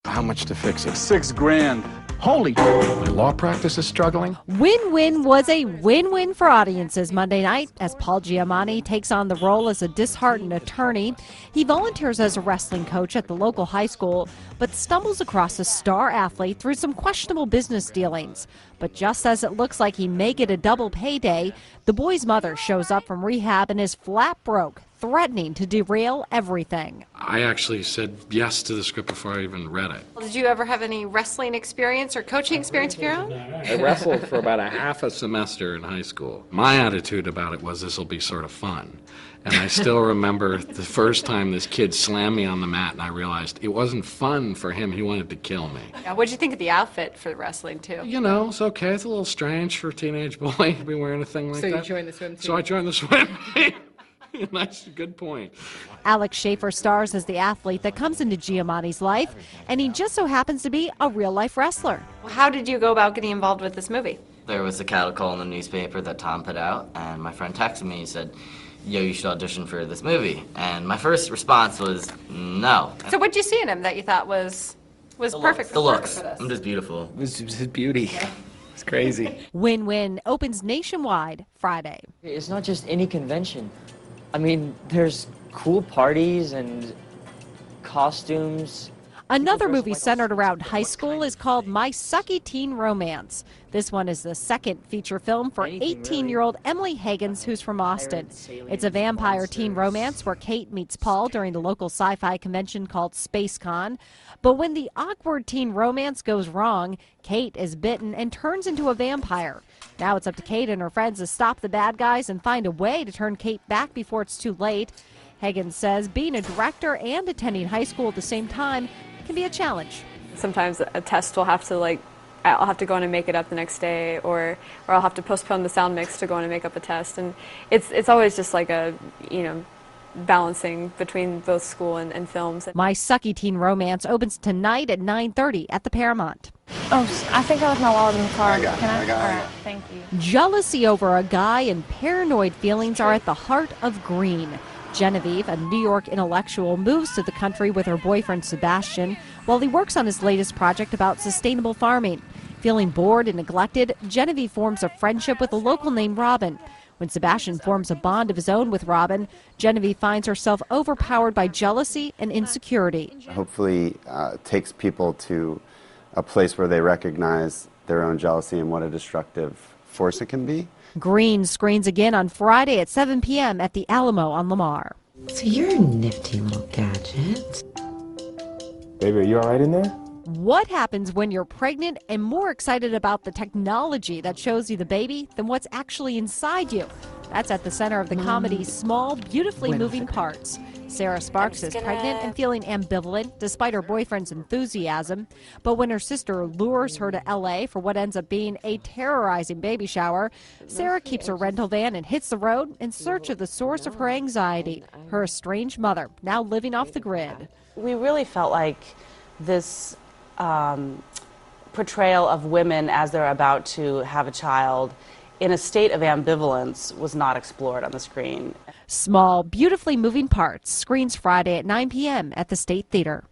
How much to fix it? $6 grand. Holy, my law practice is struggling. Win-Win was a win-win for audiences Monday night as Paul Giamati takes on the role as a disheartened attorney. He volunteers as a wrestling coach at the local high school, but stumbles across a star athlete through some questionable business dealings. But just as it looks like he may get a double payday, the boy's mother shows up from rehab and is flat broke, threatening to derail everything. I actually said yes to the script before I even read it. Did you ever have any wrestling experience or coaching experience of your own? I wrestled for about a half a semester in high school. My attitude about it was this will be sort of fun. And I still remember the first time this kid slammed me on the mat and I realized it wasn't fun for him. He wanted to kill me. Yeah, what did you think of the outfit for wrestling, too? You know, it's okay. It's a little strange for a teenage boy to be wearing a thing like that. So you joined the swim team? So I joined the swim team. Nice, good point. Alex Schaefer stars as the athlete that comes into Giamati's life, and he just so happens to be a real-life wrestler. How did you go about getting involved with this movie? There was a cattle in the newspaper that Tom put out, and my friend texted me and said, yo, you should audition for this movie. And my first response was, no. So what did you see in him that you thought was perfect The looks. for this? I'm just beautiful. It was his beauty. It's crazy. Win-Win opens nationwide Friday. It's not just any convention. I mean, there's cool parties and costumes. Another movie centered around high school is called My Sucky Teen Romance. This one is the second feature film for 18-year-old Emily Higgins, who's from Austin. It's a vampire teen romance where Kate meets Paul during the local sci-fi convention called SpaceCon. But when the awkward teen romance goes wrong, Kate is bitten and turns into a vampire. Now it's up to Kate and her friends to stop the bad guys and find a way to turn Kate back before it's too late. Higgins says being a director and attending high school at the same time can be a challenge. Sometimes a test will have to I'll have to go in and make it up the next day, or I'll have to postpone the sound mix to go in and make up a test, and it's always just like a, balancing between both school and films. My Sucky Teen Romance opens tonight at 9:30 at the Paramount. Oh, I think I left my wallet in the car. Can I got it. All right, thank you. Jealousy over a guy and paranoid feelings are at the heart of Green. Genevieve, a New York intellectual, moves to the country with her boyfriend Sebastian while he works on his latest project about sustainable farming. Feeling bored and neglected, Genevieve forms a friendship with a local named Robin. When Sebastian forms a bond of his own with Robin, Genevieve finds herself overpowered by jealousy and insecurity. Hopefully takes people to a place where they recognize their own jealousy and what a destructive force it can be. Green screens again on Friday at 7 p.m. at the Alamo on Lamar. So you're a nifty little gadget. Baby, are you all right in there? What happens when you're pregnant and more excited about the technology that shows you the baby than what's actually inside you? That's at the center of the comedy Small, Beautifully Moving Parts. Sarah Sparks is pregnant and feeling ambivalent despite her boyfriend's enthusiasm. But when her sister lures her to L.A. for what ends up being a terrorizing baby shower, Sarah keeps her rental van and hits the road in search of the source of her anxiety, her estranged mother, now living off the grid. We really felt like this portrayal of women as they're about to have a child in a state of ambivalence was not explored on the screen. Small, Beautifully Moving Parts screens Friday at 9 p.m. at the State Theater.